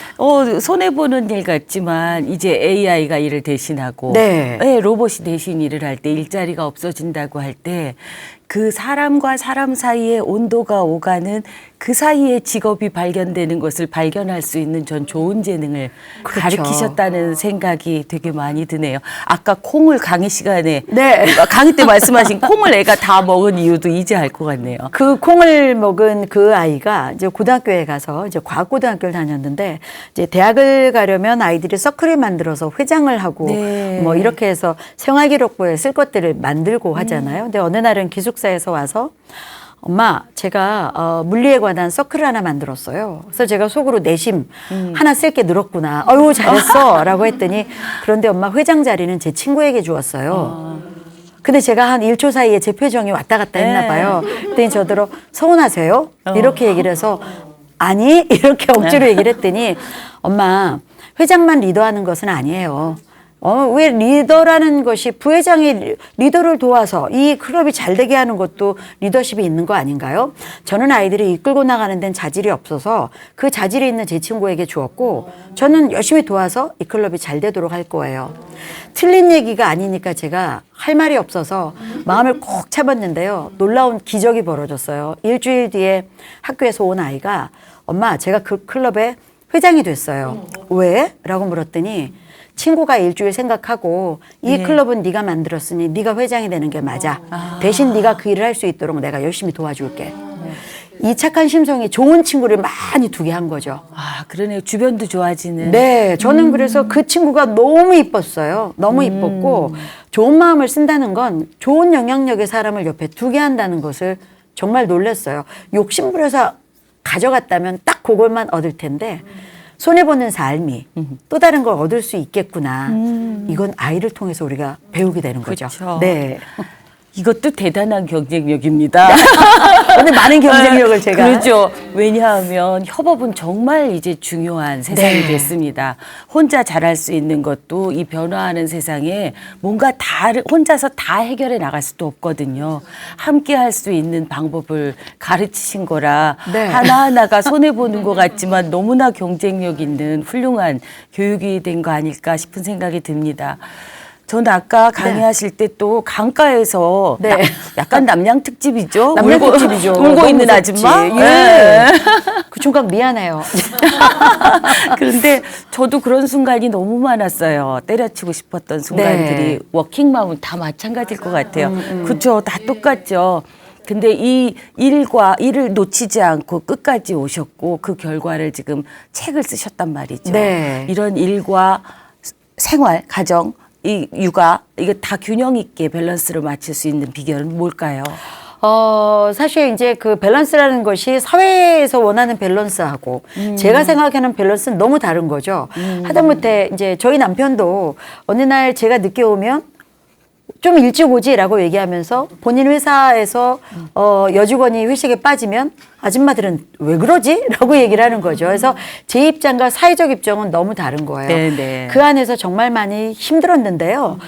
손해보는 일 같지만 이제 AI가 일을 대신하고 네. 로봇이 대신 일을 할 때 일자리가 없어진다고 할 때 그 사람과 사람 사이에 온도가 오가는 그 사이에 직업이 발견되는 것을 발견할 수 있는 전 좋은 재능을 그렇죠. 가르치셨다는 생각이 되게 많이 드네요. 아까 콩을 강의 시간에 네. 강의 때 말씀하신 콩을 애가 다 먹은 이유도 이제 알 것 같네요. 그 콩을 먹은 그 아이가 이제 고등학교에 가서 이제 과학고등학교를 다녔는데 이제 대학을 가려면 아이들이 서클을 만들어서 회장을 하고 네. 뭐 이렇게 해서 생활기록부에 쓸 것들을 만들고 하잖아요. 근데 어느 날은 기숙사에서 와서 엄마, 제가 물리에 관한 서클을 하나 만들었어요. 그래서 제가 속으로 내심 하나 쓸 게 늘었구나. 어유 잘했어. 라고 했더니 그런데 엄마 회장 자리는 제 친구에게 주었어요. 근데 제가 한 1초 사이에 제 표정이 왔다 갔다 했나 봐요. 그랬더니 저더러 서운하세요? 이렇게 얘기를 해서 아니 이렇게 억지로 얘기를 했더니 엄마 회장만 리더하는 것은 아니에요. 왜 리더라는 것이 부회장이 리더를 도와서 이 클럽이 잘 되게 하는 것도 리더십이 있는 거 아닌가요? 저는 아이들이 이끌고 나가는 데는 자질이 없어서 그 자질이 있는 제 친구에게 주었고 저는 열심히 도와서 이 클럽이 잘 되도록 할 거예요. 틀린 얘기가 아니니까 제가 할 말이 없어서 마음을 꼭 참았는데요. 놀라운 기적이 벌어졌어요. 일주일 뒤에 학교에서 온 아이가 엄마, 제가 그 클럽의 회장이 됐어요. 왜? 라고 물었더니 친구가 일주일 생각하고 이 클럽은 네가 만들었으니 네가 회장이 되는 게 맞아. 대신 네가 그 일을 할 수 있도록 내가 열심히 도와줄게. 이 착한 심성이 좋은 친구를 많이 두게 한 거죠. 아, 그러네요. 주변도 좋아지는. 네, 저는 그래서 그 친구가 너무 이뻤어요. 너무 이뻤고 좋은 마음을 쓴다는 건 좋은 영향력의 사람을 옆에 두게 한다는 것을 정말 놀랐어요. 욕심부려서 가져갔다면 딱 그걸만 얻을 텐데 손해보는 삶이 또 다른 걸 얻을 수 있겠구나. 이건 아이를 통해서 우리가 배우게 되는 거죠. 그렇죠. 네. 이것도 대단한 경쟁력입니다. 오늘 많은 경쟁력을 제가. 그렇죠. 왜냐하면 협업은 정말 이제 중요한 세상이 네. 됐습니다. 혼자 잘할 수 있는 것도 이 변화하는 세상에 뭔가 혼자서 다 해결해 나갈 수도 없거든요. 함께 할 수 있는 방법을 가르치신 거라 네. 하나하나가 손해보는 것 같지만 너무나 경쟁력 있는 훌륭한 교육이 된 거 아닐까 싶은 생각이 듭니다. 저는 아까 강의하실 때 또 강가에서 네. 약간 남양 특집이죠. 남양 특집이죠. 울고 너무 있는 무섭지. 아줌마. 예. 그 총각 미안해요. 그런데 저도 그런 순간이 너무 많았어요. 때려치고 싶었던 순간들이. 네. 워킹맘은 다 마찬가지일 것 같아요. 그렇죠. 다 똑같죠. 근데 이 일을 놓치지 않고 끝까지 오셨고 그 결과를 지금 책을 쓰셨단 말이죠. 네. 이런 일과 생활, 가정, 이 육아 이게 다 균형 있게 밸런스를 맞출 수 있는 비결은 뭘까요? 사실 이제 그 밸런스라는 것이 사회에서 원하는 밸런스하고 제가 생각하는 밸런스는 너무 다른 거죠. 하다못해 이제 저희 남편도 어느 날 제가 늦게 오면 좀 일찍 오지라고 얘기하면서 본인 회사에서 여직원이 회식에 빠지면 아줌마들은 왜 그러지? 라고 얘기를 하는 거죠. 그래서 제 입장과 사회적 입장은 너무 다른 거예요. 네네. 그 안에서 정말 많이 힘들었는데요.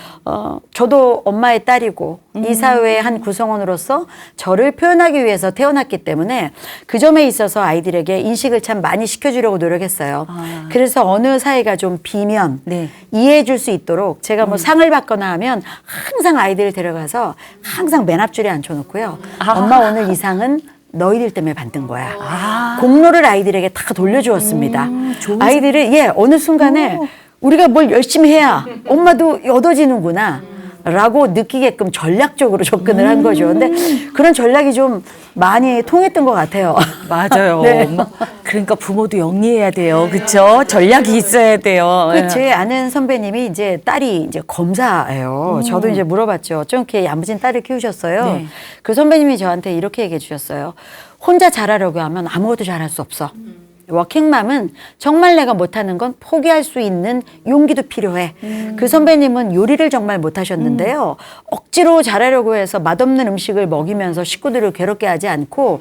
저도 엄마의 딸이고 이 사회의 한 구성원으로서 저를 표현하기 위해서 태어났기 때문에 그 점에 있어서 아이들에게 인식을 참 많이 시켜주려고 노력했어요. 그래서 어느 사이가 좀 비면 네. 이해해 줄 수 있도록 제가 뭐 상을 받거나 하면 항상 아이들을 데려가서 항상 맨 앞줄에 앉혀놓고요. 엄마 오늘 이 상은 너희들 때문에 받는 거야. 공로를 아이들에게 다 돌려주었습니다. 아이들이 어느 순간에 우리가 뭘 열심히 해야 엄마도 얻어지는구나 라고 느끼게끔 전략적으로 접근을 한 거죠. 근데 그런 전략이 좀 많이 통했던 것 같아요. 맞아요. 네. 그러니까 부모도 영리해야 돼요. 그렇죠? 전략이 있어야 돼요. 제 아는 선배님이 이제 딸이 이제 검사예요. 저도 이제 물어봤죠. 좀 이렇게 야무진 딸을 키우셨어요. 네. 그 선배님이 저한테 이렇게 얘기해 주셨어요. 혼자 잘하려고 하면 아무것도 잘할 수 없어. 워킹맘은 정말 내가 못하는 건 포기할 수 있는 용기도 필요해. 그 선배님은 요리를 정말 못하셨는데요. 억지로 잘하려고 해서 맛없는 음식을 먹이면서 식구들을 괴롭게 하지 않고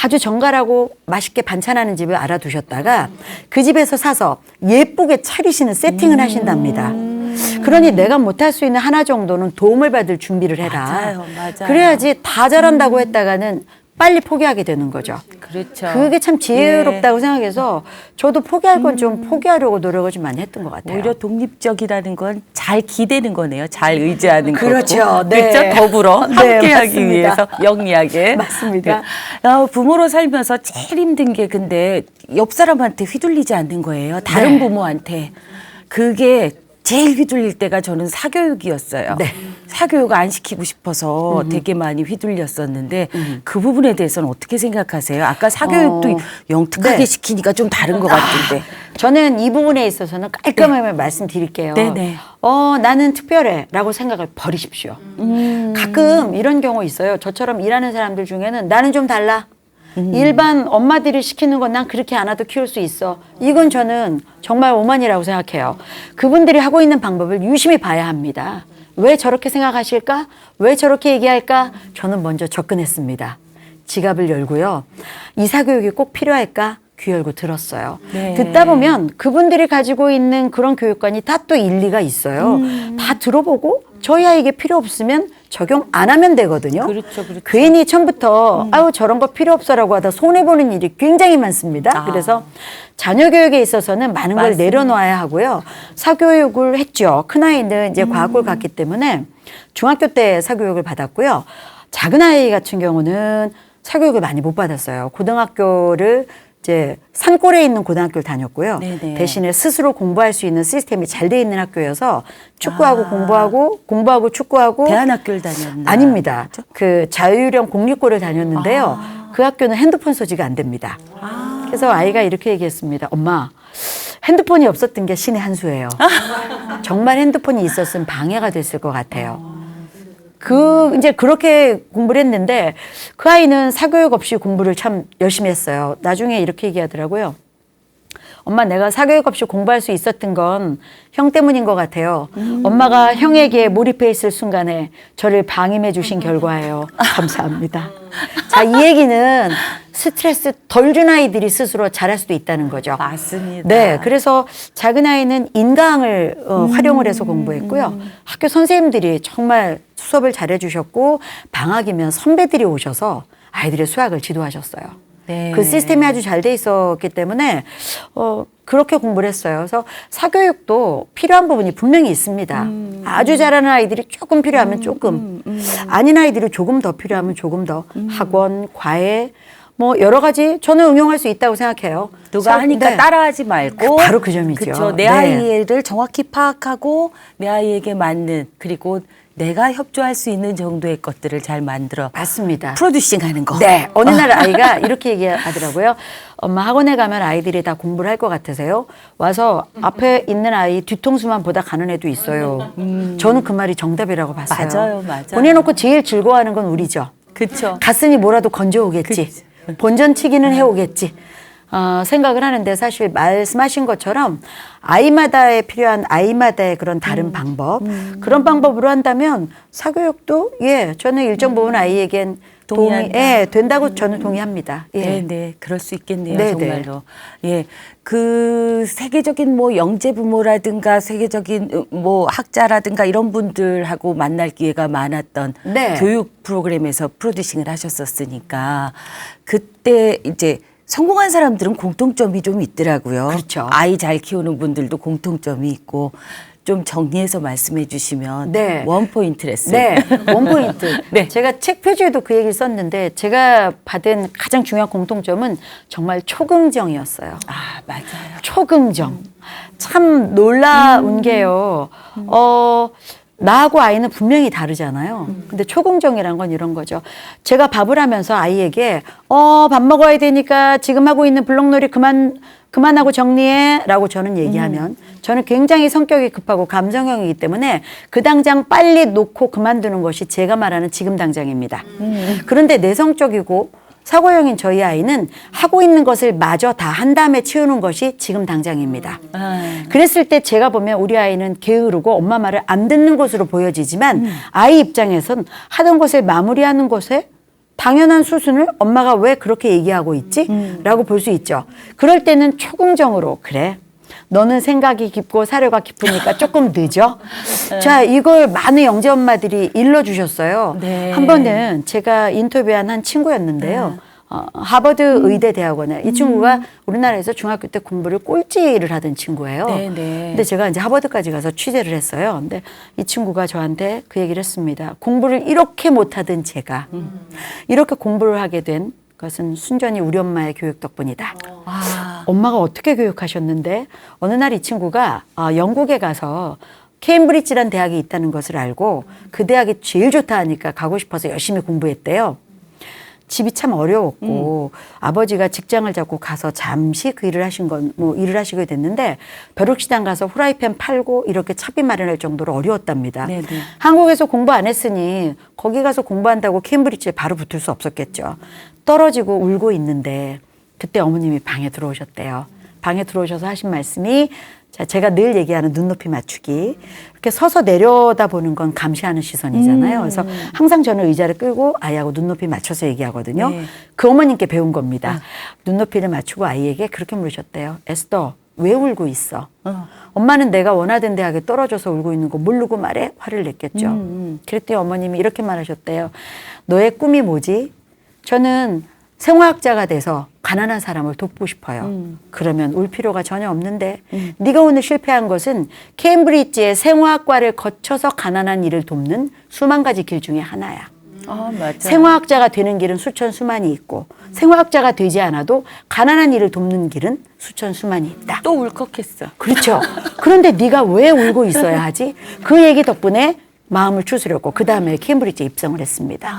아주 정갈하고 맛있게 반찬하는 집을 알아두셨다가 그 집에서 사서 예쁘게 차리시는 세팅을 하신답니다. 그러니 내가 못할 수 있는 하나 정도는 도움을 받을 준비를 해라. 맞아요. 그래야지 다 잘한다고 했다가는 빨리 포기하게 되는 거죠. 그렇죠. 그게 참 지혜롭다고 생각해서 저도 포기할 건 좀 포기하려고 노력을 좀 많이 했던 것 같아요. 오히려 독립적이라는 건 잘 기대는 거네요. 잘 의지하는 거고. 그렇죠. 네. 그렇죠? 더불어 네, 함께하기 맞습니다. 위해서 영리하게. 맞습니다. 네. 부모로 살면서 제일 힘든 게 근데 옆 사람한테 휘둘리지 않는 거예요. 다른 네. 부모한테. 그게 제일 휘둘릴 때가 저는 사교육이었어요. 네. 사교육 안 시키고 싶어서 되게 많이 휘둘렸었는데 그 부분에 대해서는 어떻게 생각하세요? 아까 사교육도 영특하게 네. 시키니까 좀 다른 것 같은데. 저는 이 부분에 있어서는 깔끔하게 말씀드릴게요. 네네. 나는 특별해 라고 생각을 버리십시오. 가끔 이런 경우 있어요. 저처럼 일하는 사람들 중에는 나는 좀 달라. 일반 엄마들이 시키는 건 난 그렇게 안 해도 키울 수 있어. 이건 저는 정말 오만이라고 생각해요. 그분들이 하고 있는 방법을 유심히 봐야 합니다. 왜 저렇게 생각하실까? 왜 저렇게 얘기할까? 저는 먼저 접근했습니다. 지갑을 열고요. 이 사교육이 꼭 필요할까? 귀 열고 들었어요. 네. 듣다 보면 그분들이 가지고 있는 그런 교육관이 다 또 일리가 있어요. 다 들어보고 저희 아이에게 필요 없으면 적용 안 하면 되거든요. 그렇죠, 그렇죠. 괜히 처음부터 아유 저런 거 필요 없어라고 하다 손해보는 일이 굉장히 많습니다. 그래서 자녀 교육에 있어서는 많은 걸 맞습니다. 내려놓아야 하고요. 사교육을 했죠. 큰아이는 이제 과학고를 갔기 때문에 중학교 때 사교육을 받았고요. 작은 아이 같은 경우는 사교육을 많이 못 받았어요. 고등학교를 이제 산골에 있는 고등학교를 다녔고요. 네네. 대신에 스스로 공부할 수 있는 시스템이 잘 돼 있는 학교여서 축구하고 공부하고 축구하고 대안학교를 다녔나? 아닙니다. 그 자유형 공립고를 다녔는데요. 그 학교는 핸드폰 소지가 안 됩니다. 그래서 아이가 이렇게 얘기했습니다. 엄마, 핸드폰이 없었던 게 신의 한 수예요. 정말 핸드폰이 있었으면 방해가 됐을 것 같아요. 이제 그렇게 공부를 했는데 그 아이는 사교육 없이 공부를 참 열심히 했어요. 나중에 이렇게 얘기하더라고요. 엄마, 내가 사교육 없이 공부할 수 있었던 건 형 때문인 것 같아요. 엄마가 형에게 몰입해 있을 순간에 저를 방임해 주신 결과예요. 감사합니다. 자, 이 얘기는 스트레스 덜 준 아이들이 스스로 잘할 수도 있다는 거죠. 맞습니다. 네, 그래서 작은 아이는 인강을 활용을 해서 공부했고요. 학교 선생님들이 정말 수업을 잘해주셨고 방학이면 선배들이 오셔서 아이들의 수학을 지도하셨어요. 네. 그 시스템이 아주 잘 돼 있었기 때문에 그렇게 공부를 했어요. 그래서 사교육도 필요한 부분이 분명히 있습니다. 아주 잘하는 아이들이 조금 필요하면 조금, 아닌 아이들이 조금 더 필요하면 조금 더 학원, 과외 뭐 여러 가지 저는 응용할 수 있다고 생각해요. 누가 하니까 네. 따라하지 말고 바로 그 점이죠. 그렇죠. 내 네. 아이를 정확히 파악하고 내 아이에게 맞는 그리고 내가 협조할 수 있는 정도의 것들을 잘 만들어 맞습니다. 프로듀싱하는 거. 네. 어느 날 아이가 이렇게 얘기하더라고요. 엄마, 학원에 가면 아이들이 다 공부를 할 것 같으세요? 와서 앞에 있는 아이 뒤통수만 보다 가는 애도 있어요. 저는 그 말이 정답이라고 봤어요. 맞아요. 보내놓고 제일 즐거워하는 건 우리죠. 그렇죠. 갔으니 뭐라도 건져오겠지. 본전치기는 해오겠지. 생각을 하는데 사실 말씀하신 것처럼 아이마다에 필요한 아이마다의 그런 다른 방법 그런 방법으로 한다면 사교육도 저는 일정 부분 아이에겐 도움이 동의한다. 된다고 저는 동의합니다. 예. 네, 네, 그럴 수 있겠네요, 네, 정말로. 예, 그 세계적인 뭐 영재 부모라든가 세계적인 뭐 학자라든가 이런 분들하고 만날 기회가 많았던 네. 교육 프로그램에서 프로듀싱을 하셨었으니까 그때 이제 성공한 사람들은 공통점이 좀 있더라고요. 그렇죠. 아이 잘 키우는 분들도 공통점이 있고 좀 정리해서 말씀해 주시면 네. 원포인트 레슨. 네, 원포인트. 네. 제가 책 표지에도 그 얘기를 썼는데 제가 받은 가장 중요한 공통점은 정말 초긍정이었어요. 아, 맞아요. 초긍정. 참 놀라운 게요. 나하고 아이는 분명히 다르잖아요. 근데 초긍정이란 건 이런 거죠. 제가 밥을 하면서 아이에게 밥 먹어야 되니까 지금 하고 있는 블록놀이 그만하고 정리해 라고 저는 얘기하면 저는 굉장히 성격이 급하고 감성형이기 때문에 그 당장 빨리 놓고 그만두는 것이 제가 말하는 지금 당장입니다. 그런데 내성적이고 사고형인 저희 아이는 하고 있는 것을 마저 다 한 다음에 치우는 것이 지금 당장입니다. 그랬을 때 제가 보면 우리 아이는 게으르고 엄마 말을 안 듣는 것으로 보여지지만 아이 입장에선 하던 것을 마무리하는 것에 당연한 수순을 엄마가 왜 그렇게 얘기하고 있지? 라고 볼 수 있죠. 그럴 때는 초긍정으로 그래. 너는 생각이 깊고 사려가 깊으니까 조금 늦어. 자, 이걸 많은 영재 엄마들이 일러주셨어요. 네. 한 번은 제가 인터뷰한 한 친구였는데요. 하버드 의대 대학원에 이 친구가 우리나라에서 중학교 때 공부를 꼴찌를 하던 친구예요. 네, 네. 근데 제가 이제 하버드까지 가서 취재를 했어요. 근데 이 친구가 저한테 그 얘기를 했습니다. 공부를 이렇게 못하던 제가 이렇게 공부를 하게 된 것은 순전히 우리 엄마의 교육 덕분이다. 아, 엄마가 어떻게 교육하셨는데 어느 날 이 친구가 영국에 가서 케임브리지라는 대학이 있다는 것을 알고 그 대학이 제일 좋다 하니까 가고 싶어서 열심히 공부했대요. 집이 참 어려웠고 아버지가 직장을 잡고 가서 잠시 그 일을 하신 건 뭐 일을 하시게 됐는데 벼룩시장 가서 후라이팬 팔고 이렇게 차비 마련할 정도로 어려웠답니다. 네네. 한국에서 공부 안 했으니 거기 가서 공부한다고 케임브리지에 바로 붙을 수 없었겠죠. 떨어지고 울고 있는데 그때 어머님이 방에 들어오셨대요. 방에 들어오셔서 하신 말씀이 자, 제가 늘 얘기하는 눈높이 맞추기. 이렇게 서서 내려다보는 건 감시하는 시선이잖아요. 그래서 항상 저는 의자를 끌고 아이하고 눈높이 맞춰서 얘기하거든요. 네. 그 어머님께 배운 겁니다. 눈높이를 맞추고 아이에게 그렇게 물으셨대요. 에스더, 왜 울고 있어? 엄마는 내가 원하던 대학에 떨어져서 울고 있는 거 모르고 말해? 화를 냈겠죠. 그랬더니 어머님이 이렇게 말하셨대요. 너의 꿈이 뭐지? 저는 생화학자가 돼서 가난한 사람을 돕고 싶어요. 그러면 울 필요가 전혀 없는데 네가 오늘 실패한 것은 케임브리지의 생화학과를 거쳐서 가난한 이를 돕는 수만 가지 길 중에 하나야. 맞아요. 생화학자가 되는 길은 수천 수만이 있고 생화학자가 되지 않아도 가난한 이를 돕는 길은 수천 수만이 있다. 또 울컥했어. 그렇죠. 그런데 네가 왜 울고 있어야 하지? 그 얘기 덕분에 마음을 추스렸고 그 다음에 케임브리지에 입성을 했습니다.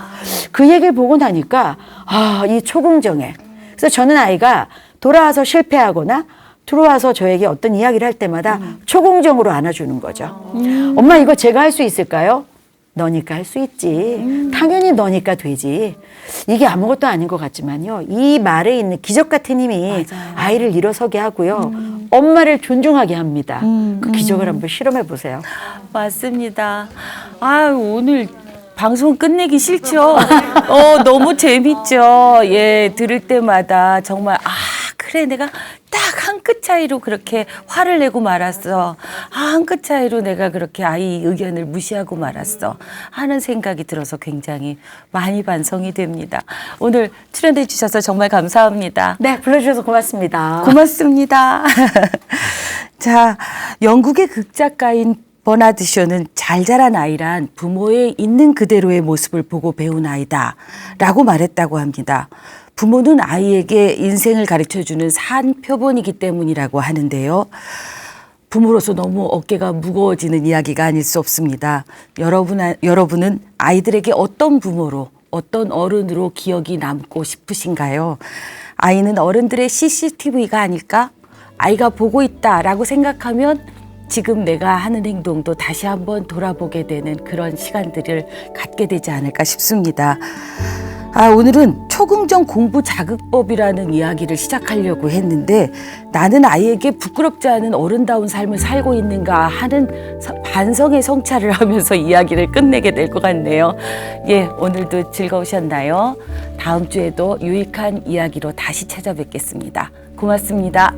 그 얘기를 보고 나니까 이 초궁정에 그래서 저는 아이가 돌아와서 실패하거나 들어와서 저에게 어떤 이야기를 할 때마다 초궁정으로 안아주는 거죠. 엄마 이거 제가 할 수 있을까요? 너니까 할 수 있지. 당연히 너니까 되지. 이게 아무것도 아닌 것 같지만요. 이 말에 있는 기적 같은 힘이 아이를 일어서게 하고요. 엄마를 존중하게 합니다. 그 기적을 한번 실험해 보세요. 맞습니다. 오늘 방송 끝내기 싫죠? 너무 재밌죠? 예, 들을 때마다 정말, 그래, 내가 딱 한 끗 차이로 그렇게 화를 내고 말았어. 한 끗 차이로 내가 그렇게 아이 의견을 무시하고 말았어. 하는 생각이 들어서 굉장히 많이 반성이 됩니다. 오늘 출연해 주셔서 정말 감사합니다. 네, 불러주셔서 고맙습니다. 고맙습니다. 자, 영국의 극작가인 버나드 쇼는 잘 자란 아이란 부모의 있는 그대로의 모습을 보고 배운 아이다 라고 말했다고 합니다. 부모는 아이에게 인생을 가르쳐주는 산 표본이기 때문이라고 하는데요. 부모로서 너무 어깨가 무거워지는 이야기가 아닐 수 없습니다. 여러분은 아이들에게 어떤 부모로, 어떤 어른으로 기억이 남고 싶으신가요? 아이는 어른들의 CCTV가 아닐까? 아이가 보고 있다라고 생각하면 지금 내가 하는 행동도 다시 한번 돌아보게 되는 그런 시간들을 갖게 되지 않을까 싶습니다. 오늘은 초궁정 공부 자극법이라는 이야기를 시작하려고 했는데 나는 아이에게 부끄럽지 않은 어른다운 삶을 살고 있는가 하는 반성의 성찰을 하면서 이야기를 끝내게 될 것 같네요. 예, 오늘도 즐거우셨나요? 다음 주에도 유익한 이야기로 다시 찾아뵙겠습니다. 고맙습니다.